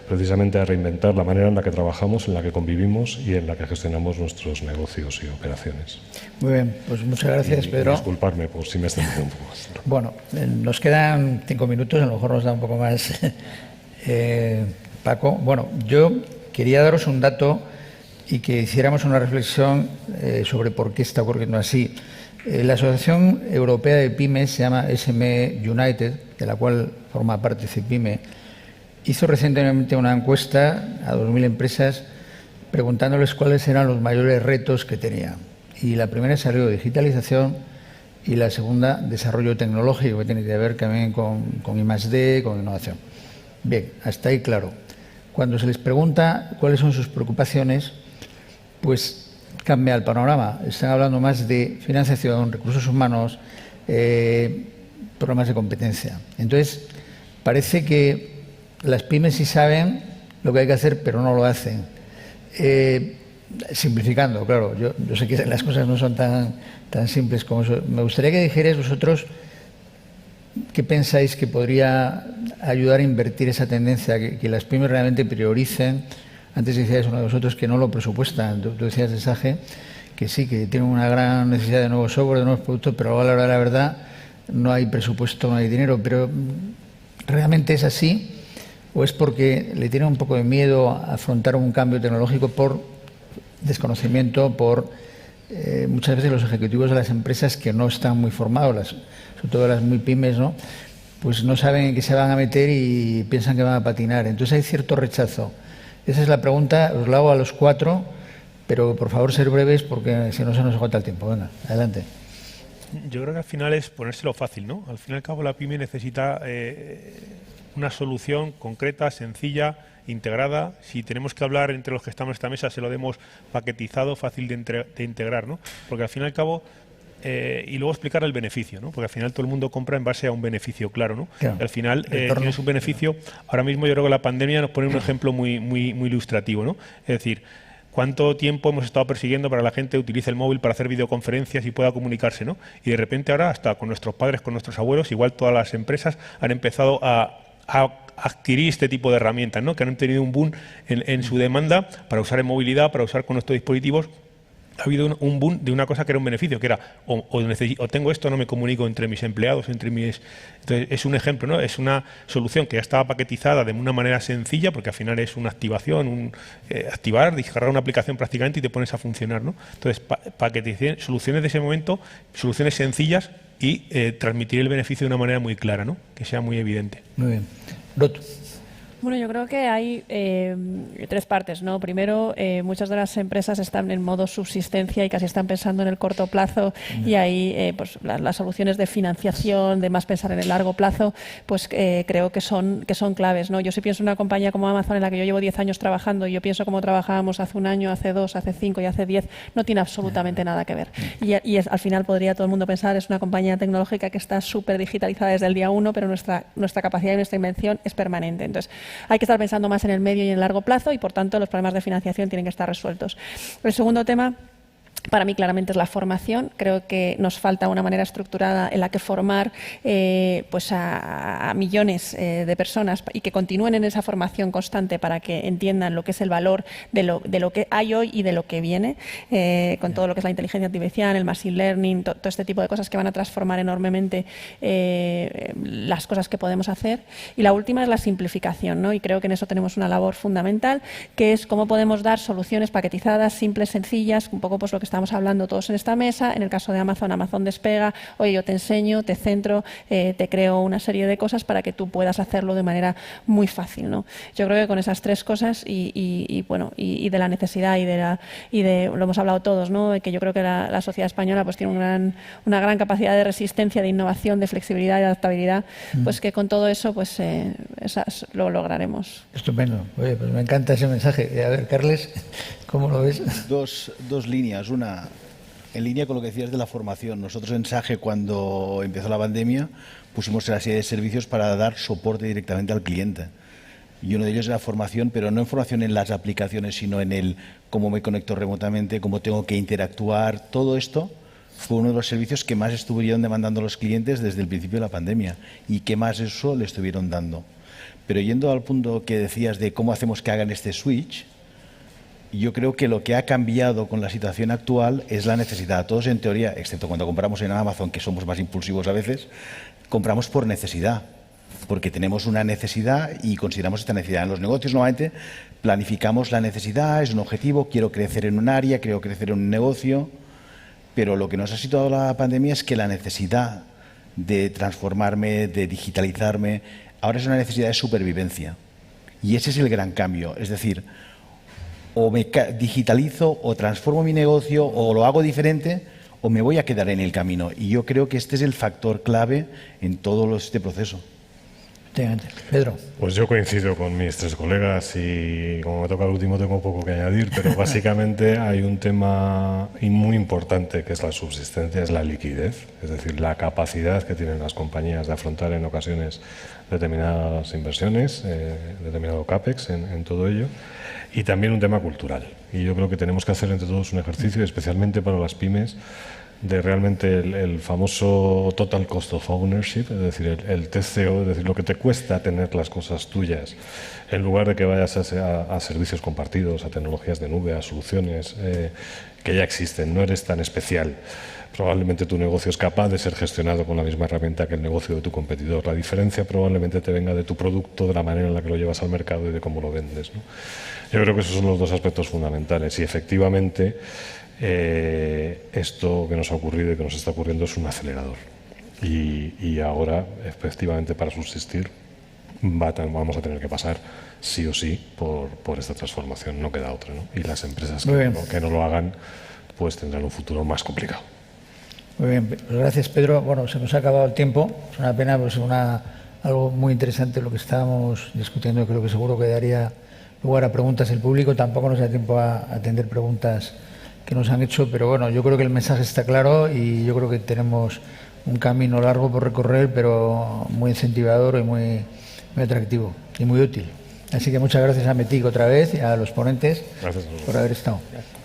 precisamente a reinventar la manera en la que trabajamos, en la que convivimos y en la que gestionamos nuestros negocios y operaciones. Muy bien, pues muchas gracias, Pedro. Disculparme por si me he extendido un poco más. Bueno, nos quedan 5 minutos, a lo mejor nos da un poco más Paco. Bueno, yo quería daros un dato y que hiciéramos una reflexión sobre por qué está ocurriendo así. La Asociación Europea de Pymes se llama SME United, de la cual forma parte CEPYME, hizo recientemente una encuesta a 2.000 empresas preguntándoles cuáles eran los mayores retos que tenían. Y la primera salió digitalización y la segunda desarrollo tecnológico, que tiene que ver también con I+D, con innovación. Bien, hasta ahí claro. Cuando se les pregunta cuáles son sus preocupaciones, pues cambia el panorama. Están hablando más de financiación, recursos humanos, problemas de competencia. Entonces, parece que las pymes sí saben lo que hay que hacer, pero no lo hacen. Simplificando, claro, yo sé que las cosas no son tan simples como eso. Me gustaría que dijerais vosotros qué pensáis que podría ayudar a invertir esa tendencia, que las pymes realmente prioricen. Antes decíais uno de vosotros que no lo presupuestan. Tú decías, Sage, que sí, que tienen una gran necesidad de nuevos software, de nuevos productos, pero a la hora de la verdad no hay presupuesto, no hay dinero. Pero ¿realmente es así? ¿O es porque le tienen un poco de miedo a afrontar un cambio tecnológico por desconocimiento, por muchas veces los ejecutivos de las empresas que no están muy formados, sobre todo las muy pymes, ¿no?, pues no saben en qué se van a meter y piensan que van a patinar? Entonces hay cierto rechazo. Esa es la pregunta, os la hago a los 4, pero por favor ser breves porque si no se nos agota el tiempo. Venga, adelante. Yo creo que al final es ponérselo fácil, ¿no? Al fin y al cabo la pyme necesita una solución concreta, sencilla, integrada. Si tenemos que hablar entre los que estamos en esta mesa, se lo demos paquetizado, fácil de integrar, ¿no? Porque al fin y al cabo, y luego explicar el beneficio, ¿no? Porque al final todo el mundo compra en base a un beneficio claro, ¿no? Claro. Al final tienes un beneficio. Ahora mismo yo creo que la pandemia nos pone un ejemplo muy ilustrativo, ¿no? Es decir, ¿cuánto tiempo hemos estado persiguiendo para que la gente utilice el móvil para hacer videoconferencias y pueda comunicarse, ¿no? Y de repente ahora, hasta con nuestros padres, con nuestros abuelos, igual todas las empresas han empezado a adquirir este tipo de herramientas, ¿no?, que han tenido un boom en su demanda para usar en movilidad, para usar con nuestros dispositivos. Ha habido un boom de una cosa que era un beneficio, que era o tengo esto, no me comunico entre mis empleados, Entonces es un ejemplo, ¿no? Es una solución que ya estaba paquetizada de una manera sencilla, porque al final es una activación, activar, descargar una aplicación prácticamente y te pones a funcionar, ¿no? Entonces, soluciones de ese momento, soluciones sencillas y transmitir el beneficio de una manera muy clara, ¿no?, que sea muy evidente. Muy bien. Ruth. Bueno, yo creo que hay tres partes, ¿no? Primero, muchas de las empresas están en modo subsistencia y casi están pensando en el corto plazo y ahí pues las soluciones de financiación, de más pensar en el largo plazo, pues creo que son claves, ¿no? Yo sí pienso en una compañía como Amazon en la que yo llevo 10 años trabajando y yo pienso cómo trabajábamos hace un año, hace 2, hace 5 y hace 10, no tiene absolutamente nada que ver. Y al final podría todo el mundo pensar, es una compañía tecnológica que está súper digitalizada desde el día 1, pero nuestra capacidad y nuestra invención es permanente. Entonces, hay que estar pensando más en el medio y en el largo plazo y, por tanto, los problemas de financiación tienen que estar resueltos. El segundo tema, para mí claramente, es la formación. Creo que nos falta una manera estructurada en la que formar pues a millones de personas y que continúen en esa formación constante para que entiendan lo que es el valor de lo que hay hoy y de lo que viene, con todo lo que es la inteligencia artificial, el machine learning, todo este tipo de cosas que van a transformar enormemente las cosas que podemos hacer. Y la última es la simplificación, ¿no? Y creo que en eso tenemos una labor fundamental, que es cómo podemos dar soluciones paquetizadas, simples, sencillas, un poco pues lo que estamos hablando todos en esta mesa. En el caso de Amazon, Amazon despega, oye, yo te enseño, te centro, te creo una serie de cosas para que tú puedas hacerlo de manera muy fácil, ¿no? Yo creo que con esas tres cosas y de la necesidad y de lo hemos hablado todos, ¿no? Que yo creo que la sociedad española pues tiene una gran capacidad de resistencia, de innovación, de flexibilidad y adaptabilidad, pues que con todo eso pues lo lograremos. Estupendo. Oye, pues me encanta ese mensaje. A ver, Carles, ¿cómo lo ves? Dos líneas. Una, en línea con lo que decías de la formación. Nosotros en SAGE, cuando empezó la pandemia, pusimos una serie de servicios para dar soporte directamente al cliente. Y uno de ellos era formación, pero no en formación en las aplicaciones, sino en el cómo me conecto remotamente, cómo tengo que interactuar. Todo esto fue uno de los servicios que más estuvieron demandando los clientes desde el principio de la pandemia y que más eso le estuvieron dando. Pero yendo al punto que decías de cómo hacemos que hagan este switch, yo creo que lo que ha cambiado con la situación actual es la necesidad. Todos, en teoría, excepto cuando compramos en Amazon, que somos más impulsivos a veces, compramos por necesidad, porque tenemos una necesidad y consideramos esta necesidad. En los negocios, normalmente, planificamos la necesidad, es un objetivo, quiero crecer en un área, quiero crecer en un negocio, pero lo que nos ha situado la pandemia es que la necesidad de transformarme, de digitalizarme, ahora es una necesidad de supervivencia. Y ese es el gran cambio. Es decir, o me digitalizo, o transformo mi negocio, o lo hago diferente, o me voy a quedar en el camino. Y yo creo que este es el factor clave en todo este proceso. Pedro. Pues yo coincido con mis tres colegas y como me toca el último tengo poco que añadir, pero básicamente hay un tema muy importante que es la subsistencia, es la liquidez, es decir, la capacidad que tienen las compañías de afrontar en ocasiones determinadas inversiones, determinado CAPEX en todo ello. Y también un tema cultural. Y yo creo que tenemos que hacer entre todos un ejercicio, especialmente para las pymes, de realmente el famoso Total Cost of Ownership, es decir, el TCO, es decir, lo que te cuesta tener las cosas tuyas, en lugar de que vayas a servicios compartidos, a tecnologías de nube, a soluciones que ya existen. No eres tan especial. Probablemente tu negocio es capaz de ser gestionado con la misma herramienta que el negocio de tu competidor. La diferencia probablemente te venga de tu producto, de la manera en la que lo llevas al mercado y de cómo lo vendes, ¿no? Yo creo que esos son los dos aspectos fundamentales y efectivamente esto que nos ha ocurrido y que nos está ocurriendo es un acelerador y ahora efectivamente para subsistir vamos a tener que pasar sí o sí por esta transformación, no queda otra, ¿no? Y las empresas que no lo hagan pues tendrán un futuro más complicado. Muy bien, pues gracias Pedro. Bueno, se nos ha acabado el tiempo, es una pena, pues algo muy interesante lo que estábamos discutiendo, creo que seguro que daría lugar a preguntas del público, tampoco nos da tiempo a atender preguntas que nos han hecho, pero bueno, yo creo que el mensaje está claro y yo creo que tenemos un camino largo por recorrer, pero muy incentivador y muy atractivo y muy útil. Así que muchas gracias a Metic otra vez y a los ponentes por haber estado. Gracias.